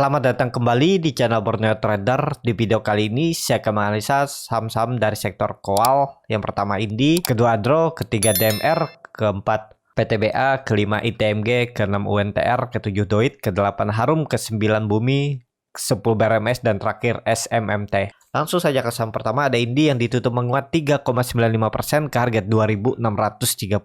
Selamat datang kembali di channel Borneo Trader. Di video kali ini saya akan menganalisa saham-saham dari sektor kowal. Yang pertama Indi, kedua Adro, ketiga DMR, keempat PTBA, kelima ITMG, keenam UNTR, ketujuh Doit, kedelapan Harum, kesembilan Bumi, 10 BRMS, dan terakhir SMMT. Langsung saja ke saham pertama, ada Indi yang ditutup menguat 3,95% ke harga 2.630.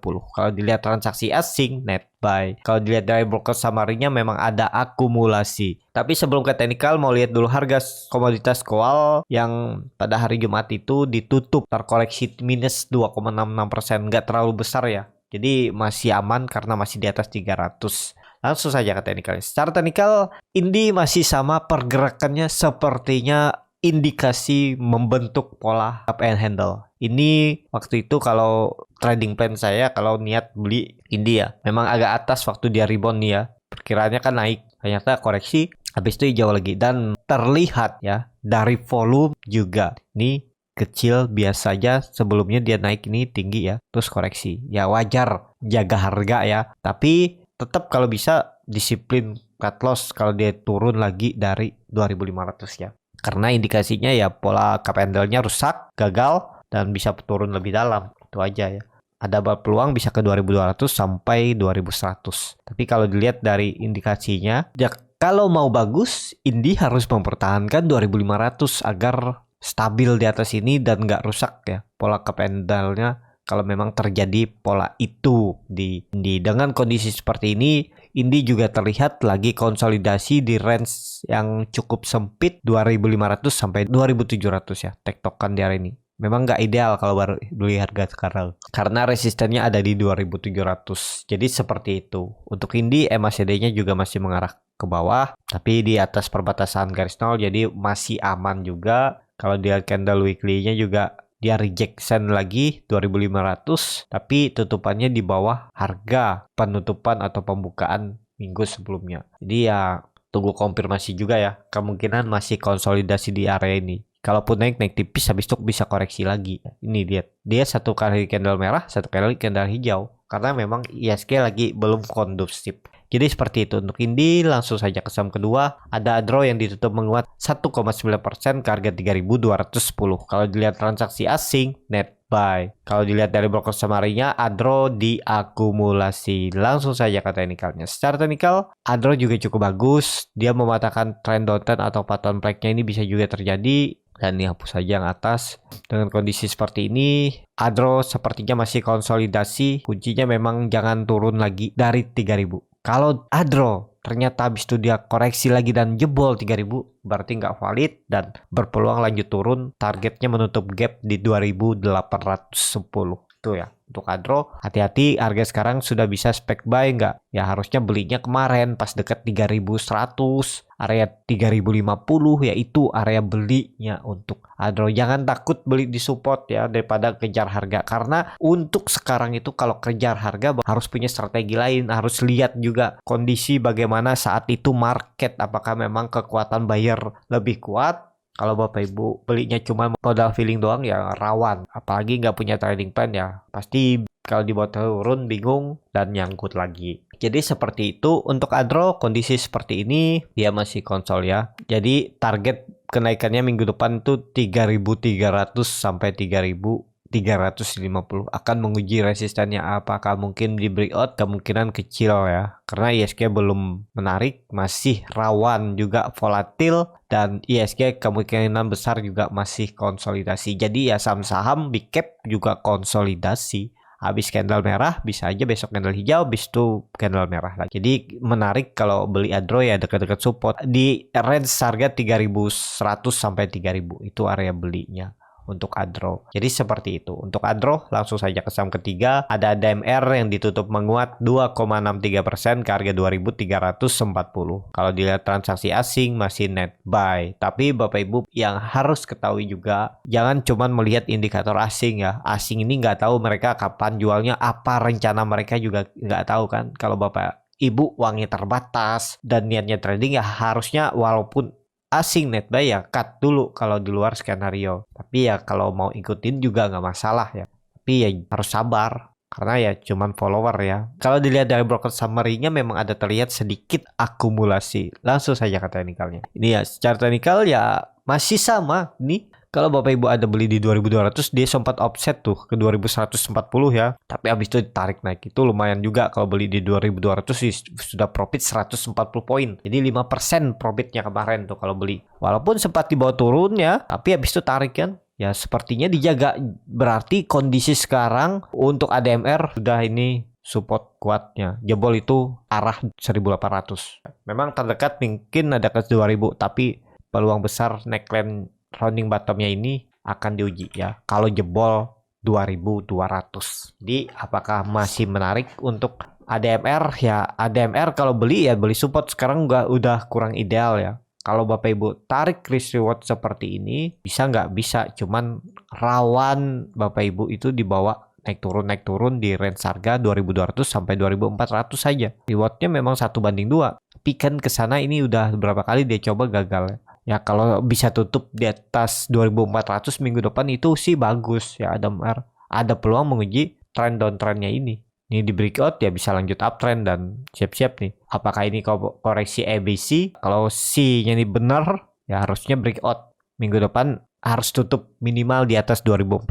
Kalau dilihat transaksi asing, net buy. Kalau dilihat dari broker summary-nya memang ada akumulasi. Tapi sebelum ke teknikal, mau lihat dulu harga komoditas kowal yang pada hari Jumat itu ditutup terkoreksi minus 2,66%. Nggak terlalu besar ya. Jadi masih aman karena masih di atas 300. Langsung saja ke teknikal. Secara teknikal, Indi masih sama pergerakannya sepertinya indikasi membentuk pola up and handle. Ini waktu itu kalau trading plan saya kalau niat beli Indi ya, memang agak atas waktu dia rebound nih ya. Perkiraannya kan naik, ternyata koreksi, habis itu hijau lagi dan terlihat ya dari volume juga. Ini kecil biasa aja, sebelumnya dia naik ini tinggi ya, terus koreksi. Ya wajar jaga harga ya, tapi tetap kalau bisa disiplin cut loss kalau dia turun lagi dari 2.500 ya. Karena indikasinya ya pola cup handle-nya rusak, gagal, dan bisa turun lebih dalam. Itu aja ya. Ada peluang bisa ke 2.200 sampai 2.100. Tapi kalau dilihat dari indikasinya, ya kalau mau bagus, Indi harus mempertahankan 2.500 agar stabil di atas ini dan nggak rusak ya pola cup handle-nya. Kalau memang terjadi pola itu di Indi. Dengan kondisi seperti ini, Indi juga terlihat lagi konsolidasi di range yang cukup sempit 2.500 sampai 2.700 ya. Tektokan di hari ini. Memang nggak ideal kalau baru beli harga sekarang. Karena resistennya ada di 2.700. Jadi seperti itu. Untuk Indi, MACD-nya juga masih mengarah ke bawah. Tapi di atas perbatasan garis nol. Jadi masih aman juga. Kalau dia candle weekly-nya juga dia rejection lagi 2.500, tapi tutupannya di bawah harga penutupan atau pembukaan minggu sebelumnya. Jadi ya tunggu konfirmasi juga ya. Kemungkinan masih konsolidasi di area ini. Kalaupun naik tipis, habis itu bisa koreksi lagi. Ini dia satu kali candle merah, satu kali candle hijau. Karena memang ISG lagi belum kondusif. Jadi seperti itu untuk Indi. Langsung saja ke saham kedua, ada Adro yang ditutup menguat 1,9% ke harga 3.210. Kalau dilihat transaksi asing, net buy. Kalau dilihat dari broker summary-nya, Adro diakumulasi. Langsung saja ke teknikalnya. Secara teknikal, Adro juga cukup bagus. Dia mematahkan trend downtrend atau pattern break-nya ini bisa juga terjadi. Dan dihapus saja yang atas. Dengan kondisi seperti ini, Adro sepertinya masih konsolidasi. Kuncinya memang jangan turun lagi dari 3.000. Kalau Adro ternyata habis itu dia koreksi lagi dan jebol 3.000, berarti nggak valid dan berpeluang lanjut turun. Targetnya menutup gap di 2.810. Itu ya. Untuk Adro, hati-hati, harga sekarang sudah bisa spek buy nggak? Ya harusnya belinya kemarin pas deket 3.100, area 3.050, yaitu area belinya untuk Adro. Jangan takut beli di support ya daripada kejar harga. Karena untuk sekarang itu kalau kejar harga harus punya strategi lain. Harus lihat juga kondisi bagaimana saat itu market. Apakah memang kekuatan buyer lebih kuat? Kalau Bapak Ibu belinya cuma modal feeling doang ya rawan. Apalagi nggak punya trading plan ya. Pasti kalau dibuat turun bingung dan nyangkut lagi. Jadi seperti itu. Untuk Adro kondisi seperti ini dia masih konsol ya. Jadi target kenaikannya minggu depan tuh 3.300 sampai 3.350 akan menguji resistennya. Apakah mungkin di breakout? Kemungkinan kecil ya, karena ISG belum menarik, masih rawan juga volatil, dan ISG kemungkinan besar juga masih konsolidasi. Jadi ya saham-saham big cap juga konsolidasi. Habis candle merah bisa aja besok candle hijau, habis itu candle merah lagi. Jadi menarik kalau beli Adro ya dekat-dekat support di range harga 3.100 sampai 3.000, itu area belinya untuk Adro. Jadi seperti itu. Untuk Adro langsung saja ke saham ketiga, ada DMR yang ditutup menguat 2,63% ke harga 2.340. Kalau dilihat transaksi asing masih net buy. Tapi Bapak Ibu yang harus ketahui juga, jangan cuma melihat indikator asing ya. Asing ini nggak tahu mereka kapan jualnya, apa rencana mereka juga nggak tahu kan. Kalau Bapak Ibu uangnya terbatas dan niatnya trading ya harusnya walaupun asing net buy ya cut dulu kalau di luar skenario. Tapi ya kalau mau ikutin juga nggak masalah ya. Tapi ya harus sabar. karena ya cuman follower ya. Kalau dilihat dari broker summary-nya memang ada terlihat sedikit akumulasi. Langsung saja ke teknikalnya. Ini ya secara teknikal ya masih sama nih. Kalau Bapak Ibu ada beli di 2200, dia sempat offset tuh ke 2140 ya. Tapi habis itu ditarik naik, itu lumayan juga. Kalau beli di 2200 sih sudah profit 140 poin. Jadi 5% profitnya kemarin tuh kalau beli. Walaupun sempat dibawa turun ya, tapi habis itu tarik kan. Ya sepertinya dijaga, berarti kondisi sekarang untuk ADMR sudah ini support kuatnya. Jebol itu arah 1800. Memang terdekat mungkin ada ke 2000, tapi peluang besar neckline rounding bottomnya ini akan diuji ya. Kalau jebol 2200. Jadi apakah masih menarik untuk ADMR? Ya ADMR kalau beli ya beli support sekarang udah kurang ideal ya. Kalau Bapak Ibu tarik risk reward seperti ini, bisa nggak? Bisa, cuman rawan Bapak Ibu itu dibawa naik turun di range harga 2200 sampai 2400 saja. Rewardnya memang 1:2. Tapi kan kesana ini udah berapa kali dia coba gagal ya. Ya kalau bisa tutup di atas 2400 minggu depan itu sih bagus ya, ada peluang menguji trend downtrendnya ini. Ini di breakout ya bisa lanjut uptrend dan siap-siap nih. Apakah ini koreksi ABC? Kalau C-nya ini benar ya harusnya breakout. Minggu depan harus tutup minimal di atas 2400.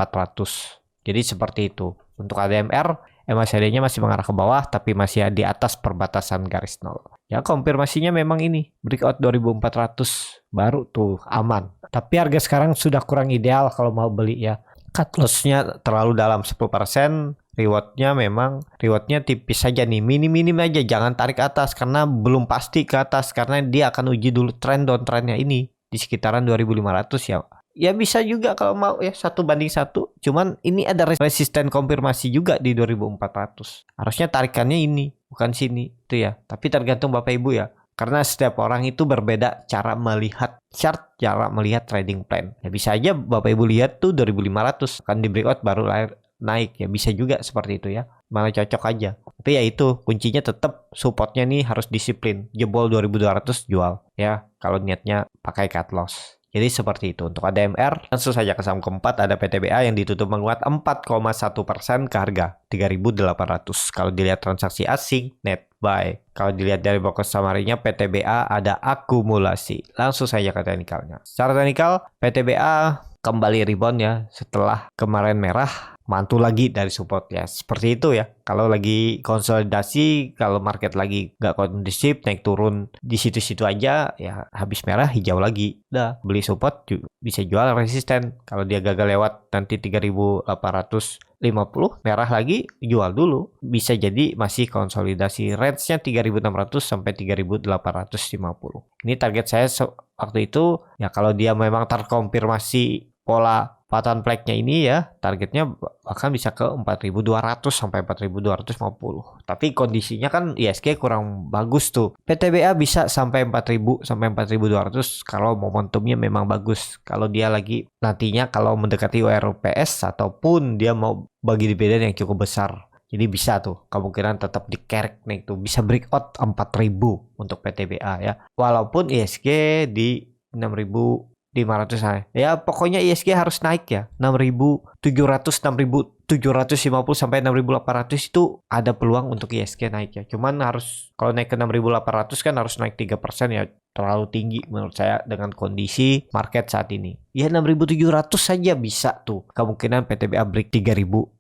Jadi seperti itu. Untuk ADMR, MACD-nya masih mengarah ke bawah tapi masih di atas perbatasan garis nol. Ya konfirmasinya memang ini breakout 2400 baru tuh aman. Tapi harga sekarang sudah kurang ideal kalau mau beli ya. Cut loss-nya terlalu dalam 10%. Rewardnya tipis saja nih, minim aja, jangan tarik atas karena belum pasti ke atas, karena dia akan uji dulu trend downtrendnya ini di sekitaran 2500 ya. Ya bisa juga kalau mau ya 1:1, cuman ini ada resisten konfirmasi juga di 2400. Harusnya tarikannya ini bukan sini itu ya, tapi tergantung Bapak Ibu ya. Karena setiap orang itu berbeda cara melihat chart, cara melihat trading plan. Ya bisa aja Bapak Ibu lihat tuh 2500 akan di breakout baru naik ya, bisa juga seperti itu ya, mana cocok aja. Tapi ya itu kuncinya tetap supportnya nih harus disiplin, jebol 2200 jual ya kalau niatnya pakai cut loss. Jadi seperti itu untuk ADMR. Langsung saja ke saham keempat, ada PTBA yang ditutup menguat 4,1% ke harga 3.800. Kalau dilihat transaksi asing net buy. Kalau dilihat dari broker summary-nya PTBA ada akumulasi. Langsung saja ke teknikalnya. Secara teknikal PTBA kembali rebound ya setelah kemarin merah, mantul lagi dari support ya, seperti itu ya. Kalau lagi konsolidasi, kalau market lagi nggak kondusif, naik turun di situ-situ aja ya, habis merah hijau lagi, udah beli support bisa jual resisten. Kalau dia gagal lewat nanti 3850, merah lagi jual dulu, bisa jadi masih konsolidasi. Range-nya 3600 sampai 3850. Ini target saya waktu itu ya, kalau dia memang terkonfirmasi pola patahan flag-nya ini ya, targetnya bahkan bisa ke 4200 sampai 4250. Tapi kondisinya kan ISG kurang bagus tuh. PTBA bisa sampai 4000 sampai 4200 kalau momentumnya memang bagus. Kalau dia lagi nantinya kalau mendekati WRPS ataupun dia mau bagi dividen yang cukup besar. Jadi bisa tuh kemungkinan tetap dikerek nih tuh, bisa breakout 4000 untuk PTBA ya. Walaupun ISG di 6500 ya, pokoknya ISG harus naik ya 6700, 6750 sampai 6800 itu ada peluang untuk ISG naik ya. Cuman harus kalau naik ke 6800 kan harus naik 3% ya, terlalu tinggi menurut saya dengan kondisi market saat ini. Ya 6700 saja bisa tuh kemungkinan PTBA break 3900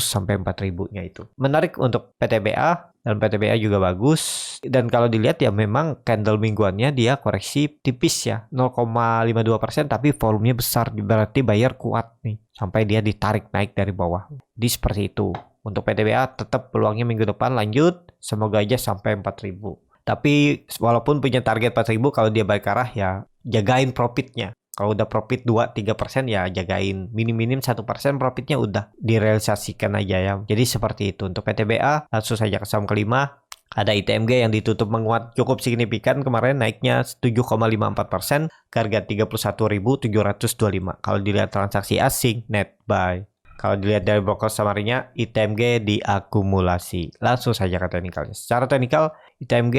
sampai 4000-nya itu. Menarik untuk PTBA. Dan PTBA juga bagus. Dan kalau dilihat ya memang candle mingguannya dia koreksi tipis ya, 0,52%, tapi volumenya besar, berarti buyer kuat nih sampai dia ditarik naik dari bawah. Jadi seperti itu. Untuk PTBA tetap peluangnya minggu depan lanjut, semoga aja sampai 4000. Tapi walaupun punya target 4000, kalau dia balik arah ya jagain profitnya. Kalau udah profit 2-3% ya jagain, minim-minim 1% profitnya udah direalisasikan aja ya. Jadi seperti itu untuk PTBA. Langsung saja ke saham kelima, ada ITMG yang ditutup menguat cukup signifikan kemarin, naiknya 7,54% ke harga 31.725. Kalau dilihat transaksi asing net buy. Kalau dilihat dari broker summary-nya, ITMG diakumulasi. Langsung saja ke teknikalnya. Secara teknikal ITMG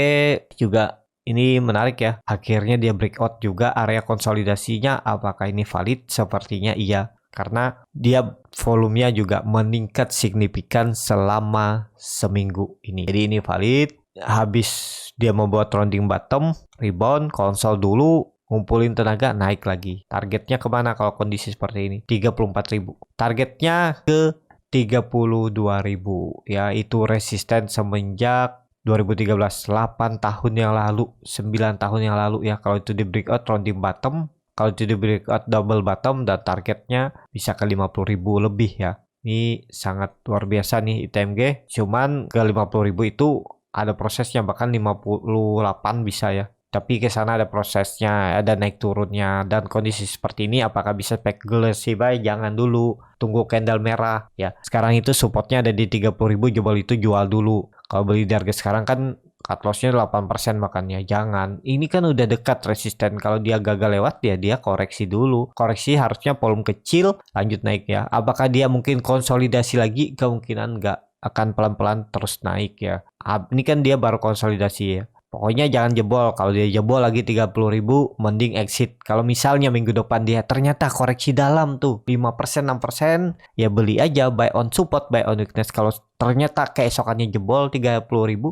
juga ini menarik ya, akhirnya dia breakout juga area konsolidasinya. Apakah ini valid? Sepertinya iya. karena dia volumenya juga meningkat signifikan selama seminggu ini. Jadi ini valid. Habis dia membuat rounding bottom, rebound, konsol dulu, ngumpulin tenaga, naik lagi. Targetnya kemana kalau kondisi seperti ini? 34.000. Targetnya ke 32.000. Ya, itu resisten semenjak 2013, 8 tahun yang lalu, 9 tahun yang lalu ya. Kalau itu di breakout rounding bottom, kalau itu di breakout double bottom, dan targetnya bisa ke 50.000 lebih ya. Ini sangat luar biasa nih ITMG. Cuman ke 50.000 itu ada prosesnya, bahkan 58 bisa ya. Tapi ke sana ada prosesnya, ada naik turunnya, dan kondisi seperti ini apakah bisa spekulasi buy? Jangan dulu, tunggu candle merah ya. Sekarang itu supportnya ada di 30.000, jebol itu jual dulu. Kalau beli di harga sekarang kan cut loss-nya 8%, makanya jangan. Ini kan udah dekat resisten. Kalau dia gagal lewat ya dia koreksi dulu. Koreksi harusnya volume kecil, lanjut naik ya. Apakah dia mungkin konsolidasi lagi? Kemungkinan enggak, akan pelan-pelan terus naik ya. Ini kan dia baru konsolidasi ya. Pokoknya jangan jebol. Kalau dia jebol lagi 30.000, mending exit. Kalau misalnya minggu depan dia ternyata koreksi dalam tuh 5%, 6%, ya beli aja, buy on support, buy on weakness. Kalau ternyata keesokannya jebol 30.000,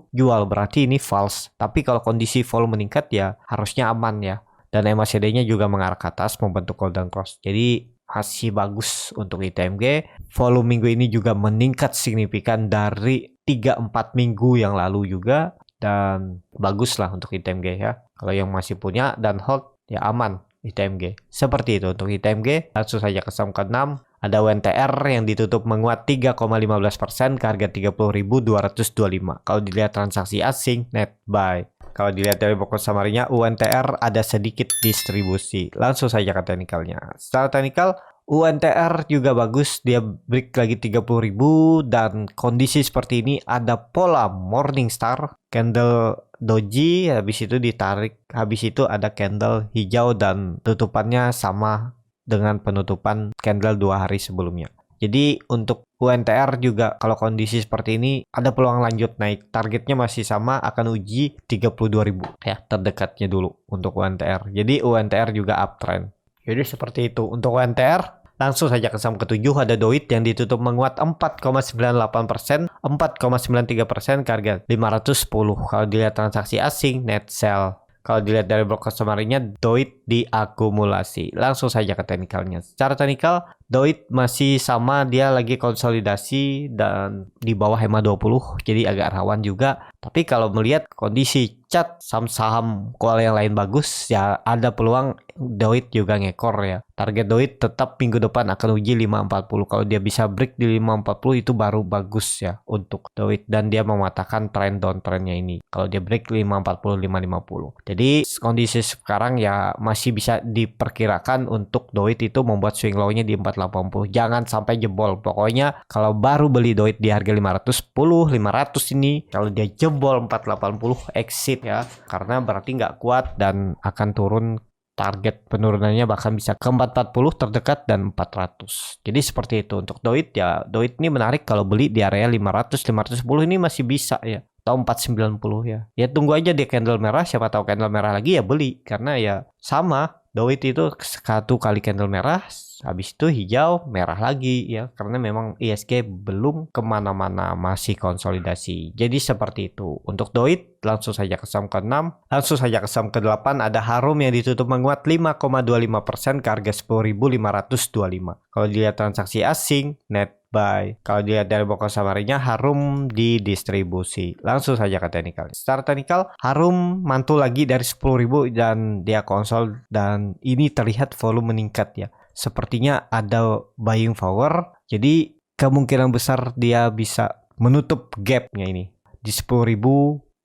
jual, berarti ini false. Tapi kalau kondisi volume meningkat ya harusnya aman ya. Dan MACD-nya juga mengarah ke atas membentuk golden cross. Jadi masih bagus untuk ITMG. Volume minggu ini juga meningkat signifikan dari 3-4 minggu yang lalu juga, dan bagus lah untuk ITMG ya. Kalau yang masih punya dan hold ya aman ITMG. Seperti itu untuk ITMG. Langsung saja ke saham ke-6. Ada UNTR yang ditutup menguat 3,15% ke harga 30.225. Kalau dilihat transaksi asing, net buy. Kalau dilihat dari pokok samarinya, UNTR ada sedikit distribusi. Langsung saja ke teknikalnya. Secara teknikal, UNTR juga bagus, dia break lagi 30.000, dan kondisi seperti ini ada pola Morningstar, candle doji, habis itu ditarik, habis itu ada candle hijau dan tutupannya sama dengan penutupan candle 2 hari sebelumnya. Jadi untuk UNTR juga kalau kondisi seperti ini ada peluang lanjut naik. Targetnya masih sama, akan uji 32.000 ya, terdekatnya dulu untuk UNTR. Jadi UNTR juga uptrend. Jadi seperti itu untuk UNTR. Langsung saja ke saham ke-7, ada DOIT yang ditutup menguat 4,98%, 4,93% ke harga 510. Kalau dilihat transaksi asing, net sell. Kalau dilihat dari blok summary-nya, DOIT diakumulasi. Langsung saja ke teknikalnya. Secara teknikal, DOIT masih sama, dia lagi konsolidasi dan di bawah EMA 20, jadi agak rawan juga. Tapi kalau melihat kondisi chart saham-saham kual yang lain bagus, ya ada peluang DOIT juga ngekor ya. Target DOIT tetap minggu depan akan uji 540. Kalau dia bisa break di 540 itu baru bagus ya untuk DOIT, dan dia mematahkan tren downtrendnya ini. Kalau dia break 540, 550. Jadi kondisi sekarang ya masih bisa diperkirakan untuk DOIT itu membuat swing low-nya di 480. Jangan sampai jebol. Pokoknya kalau baru beli DOIT di harga 510, 500 ini, kalau dia jebol 480 exit ya, karena berarti nggak kuat dan akan turun. Target penurunannya bahkan bisa ke 440 terdekat dan 400. Jadi seperti itu untuk DOIT ya. DOIT ini menarik kalau beli di area 500, 510 ini masih bisa ya. Atau 490 ya. Ya tunggu aja di candle merah, siapa tahu candle merah lagi ya beli, karena ya sama DOIT itu satu kali candle merah, habis itu hijau, merah lagi ya, karena memang ISG belum kemana-mana, masih konsolidasi. Jadi seperti itu untuk DOIT. Langsung saja ke saham ke-6, langsung saja ke saham ke-8, ada Harum yang ditutup menguat 5,25% ke harga 10.525. Kalau dilihat transaksi asing, net buy. Kalau dilihat dari pokok samarinya, Harum didistribusi. Langsung saja ke teknikal. Secara teknikal, Harum mantul lagi dari 10.000 dan dia konsol, dan ini terlihat volume meningkat ya. Sepertinya ada buying power, jadi kemungkinan besar dia bisa menutup gapnya ini di 10.900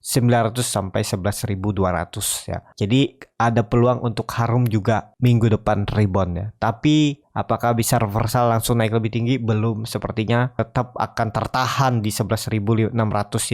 sampai 11.200 ya. Jadi ada peluang untuk Harum juga minggu depan rebound ya. Tapi apakah bisa reversal langsung naik lebih tinggi? Belum, sepertinya tetap akan tertahan di 11.600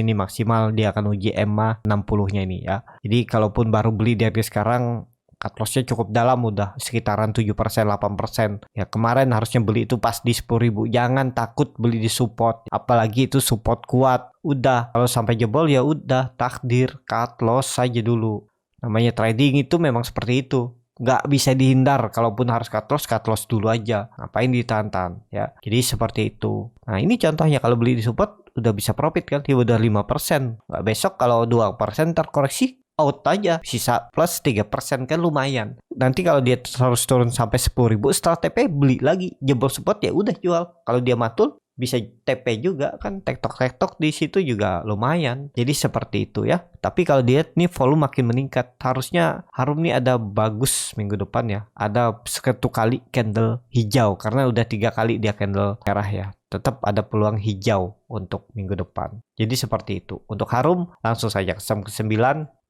ini maksimal. Dia akan uji EMA 60-nya ini ya. Jadi kalaupun baru beli di harga sekarang, cut loss-nya cukup dalam, udah sekitaran 7%, 8%. Ya kemarin harusnya beli itu pas di 10.000. Jangan takut beli di support, apalagi itu support kuat. Udah, kalau sampai jebol ya udah takdir, cut loss saja dulu. Namanya trading itu memang seperti itu. nggak bisa dihindar. Kalaupun harus cut loss dulu aja. Ngapain ditahan-tahan ya. Jadi seperti itu. Nah ini contohnya kalau beli di support udah bisa profit kan, dia udah 5%. Nggak besok kalau 2% terkoreksi out aja, sisa plus 3% kan lumayan. Nanti kalau dia terus turun sampai 10.000 setelah TP beli lagi, jebol support ya udah jual. Kalau dia matul bisa TP juga kan, tektok di situ juga lumayan. Jadi seperti itu ya. Tapi kalau dia nih volume makin meningkat, harusnya Harum nih ada bagus minggu depan ya. Ada 1 kali candle hijau karena udah 3 kali dia candle merah ya. Tetap ada peluang hijau untuk minggu depan. Jadi seperti itu. Untuk Harum langsung saja ke saham ke-9.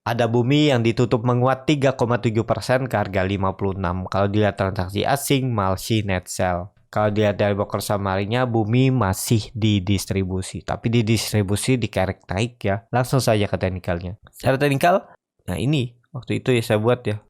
Ada Bumi yang ditutup menguat 3,7% ke harga 56. Kalau dilihat transaksi asing, masih net sell. Kalau dilihat dari broker samarinya, Bumi masih didistribusi. Tapi didistribusi dikerek naik ya. Langsung saja ke teknikalnya. Secara teknikal, nah ini waktu itu ya saya buat ya.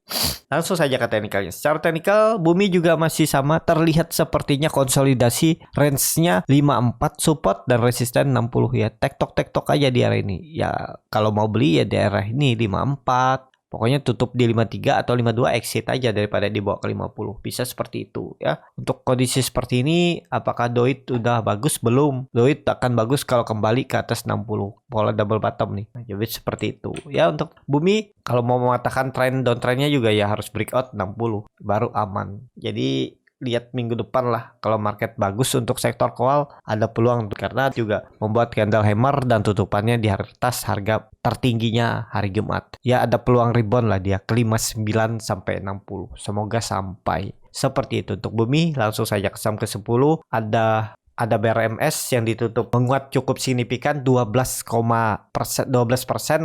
Langsung saja ke teknikalnya. Secara teknikal, Bumi juga masih sama. Terlihat sepertinya konsolidasi range-nya 54 support dan resisten 60 ya. Tektok aja di area ini. Ya kalau mau beli ya di area ini 54. Pokoknya tutup di 53 atau 52, exit aja daripada dibawa ke 50. Bisa seperti itu ya. Untuk kondisi seperti ini, apakah Doit udah bagus? Belum. Doit akan bagus kalau kembali ke atas 60. Pola double bottom nih. Nah, jadi seperti itu. Ya untuk Bumi, kalau mau mengatakan trend downtrendnya juga ya harus breakout 60. Baru aman. Jadi lihat minggu depan lah, kalau market bagus untuk sektor kowal ada peluang karena juga membuat candle hammer dan tutupannya di atas harga tertingginya hari Jumat. Ya ada peluang rebound lah dia ke 59 sampai 60. Semoga sampai. Seperti itu untuk Bumi. Langsung saja ke saham ke-10. Ada BRMS yang ditutup menguat cukup signifikan 12%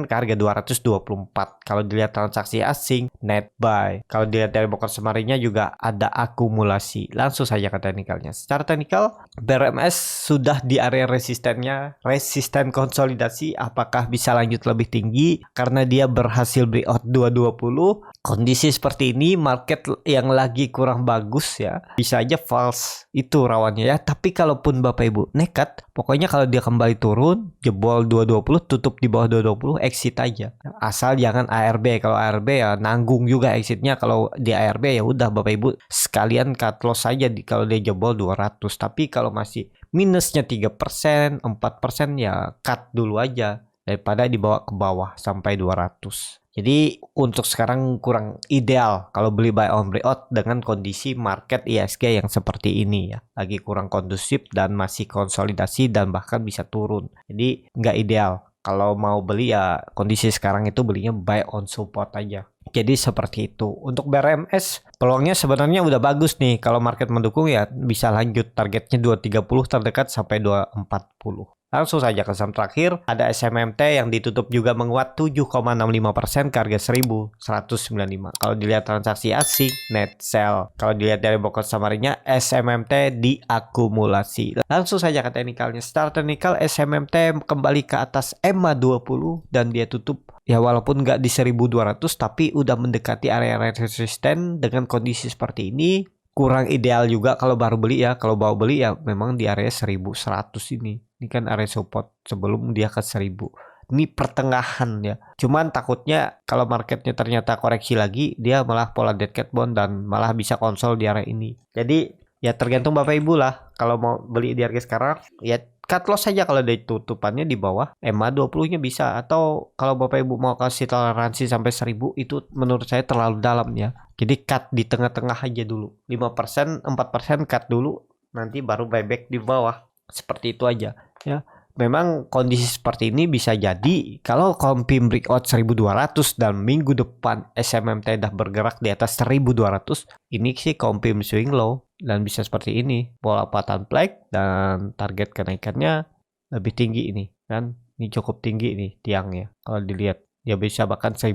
ke harga 224. Kalau dilihat transaksi asing, net buy. Kalau dilihat dari broker semarinya juga ada akumulasi. Langsung saja ke teknikalnya. Secara teknikal, BRMS sudah di area resistennya. Resisten konsolidasi apakah bisa lanjut lebih tinggi karena dia berhasil breakout 220. Kondisi seperti ini, market yang lagi kurang bagus ya, bisa aja false. Itu rawannya ya. Tapi kalaupun Bapak Ibu nekat, pokoknya kalau dia kembali turun, jebol 220, tutup di bawah 220, exit aja. Asal jangan ARB. Kalau ARB ya nanggung juga exitnya. Kalau di ARB ya udah Bapak Ibu sekalian cut loss saja kalau dia jebol 200. Tapi kalau masih minusnya 3%, 4% ya cut dulu aja daripada dibawa ke bawah sampai 200. Jadi untuk sekarang kurang ideal kalau beli buy on breakout dengan kondisi market ISG yang seperti ini ya. Lagi kurang kondusif dan masih konsolidasi dan bahkan bisa turun. Jadi nggak ideal. Kalau mau beli ya kondisi sekarang itu belinya buy on support aja. Jadi seperti itu. Untuk BRMS peluangnya sebenarnya udah bagus nih. Kalau market mendukung ya bisa lanjut. Targetnya 230 terdekat sampai 240. Langsung saja ke saham terakhir, ada SMMT yang ditutup juga menguat 7,65% ke harga 1.195. Kalau dilihat transaksi asing, net sell. Kalau dilihat dari broker samarinya, SMMT diakumulasi. Langsung saja ke teknikalnya. Secara teknikal, SMMT kembali ke atas EMA 20 dan dia tutup ya walaupun nggak di 1.200 tapi udah mendekati area resisten. Dengan kondisi seperti ini kurang ideal juga kalau baru beli ya. Kalau baru beli ya memang di area 1.100 ini. Ini kan area support sebelum dia ke 1.000. Ini pertengahan ya. Cuman takutnya kalau marketnya ternyata koreksi lagi, dia malah pola dead cat bond dan malah bisa konsol di area ini. Jadi ya tergantung Bapak Ibu lah. Kalau mau beli di harga sekarang ya cut loss saja kalau dari tutupannya di bawah. EMA 20-nya bisa. Atau kalau Bapak Ibu mau kasih toleransi sampai 1.000 itu menurut saya terlalu dalam ya. Jadi cut di tengah-tengah aja dulu. 5%, 4% cut dulu. Nanti baru buyback di bawah. Seperti itu aja ya. Memang kondisi seperti ini bisa jadi kalau Kompim breakout 1.200 dan minggu depan SMMT dah bergerak di atas 1.200, ini sih Kompim swing low dan bisa seperti ini. Pola patahan flag dan target kenaikannya lebih tinggi ini kan. Ini cukup tinggi nih tiangnya. Kalau dilihat dia bisa bahkan 1.800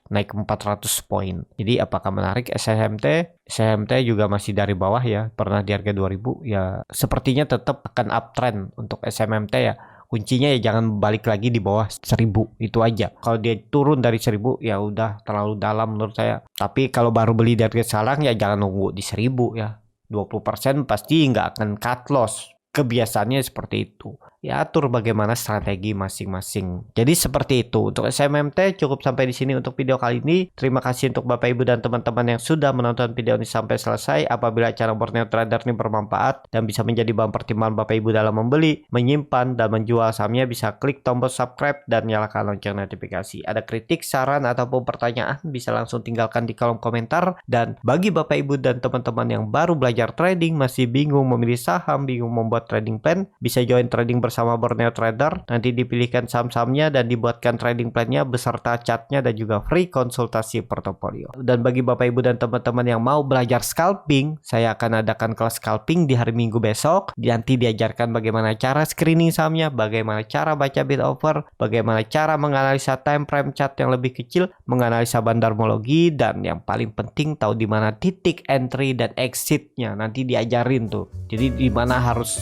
naik 400 poin. Jadi apakah menarik SMT? SMT juga masih dari bawah ya, pernah di harga 2.000 ya. Sepertinya tetap akan uptrend untuk SMT ya. Kuncinya ya jangan balik lagi di bawah 1.000, itu aja. Kalau dia turun dari 1.000 ya udah terlalu dalam menurut saya. Tapi kalau baru beli di harga sekarang ya jangan nunggu di 1.000 ya. 20% pasti nggak akan cut loss. Kebiasaannya seperti itu. ya atur bagaimana strategi masing-masing. Jadi seperti itu. Untuk SMMT cukup sampai di sini untuk video kali ini. Terima kasih untuk Bapak Ibu dan teman-teman yang sudah menonton video ini sampai selesai. Apabila channel Borneo Trader ini bermanfaat dan bisa menjadi bahan pertimbangan Bapak Ibu dalam membeli, menyimpan, dan menjual sahamnya, bisa klik tombol subscribe dan nyalakan lonceng notifikasi. Ada kritik, saran, ataupun pertanyaan bisa langsung tinggalkan di kolom komentar. Dan bagi Bapak Ibu dan teman-teman yang baru belajar trading, masih bingung memilih saham, bingung membuat trading plan, bisa join trading bersama Borneo Trader. Nanti dipilihkan saham-sahamnya dan dibuatkan trading plan-nya beserta chartnya dan juga free konsultasi portofolio. Dan bagi Bapak Ibu dan teman-teman yang mau belajar scalping, saya akan adakan kelas scalping di hari Minggu besok. Nanti diajarkan bagaimana cara screening sahamnya, bagaimana cara baca bid offer, bagaimana cara menganalisa time frame chart yang lebih kecil, menganalisa bandarmologi, dan yang paling penting tahu di mana titik entry dan exitnya. Nanti diajarin tuh. Jadi di mana harus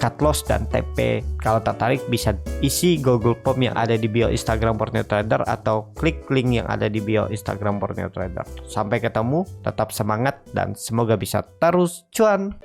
cut loss dan TP. Kalau tertarik bisa isi Google Form yang ada di bio Instagram Borneo Trader atau klik link yang ada di bio Instagram Borneo Trader. Sampai ketemu, tetap semangat dan semoga bisa terus cuan.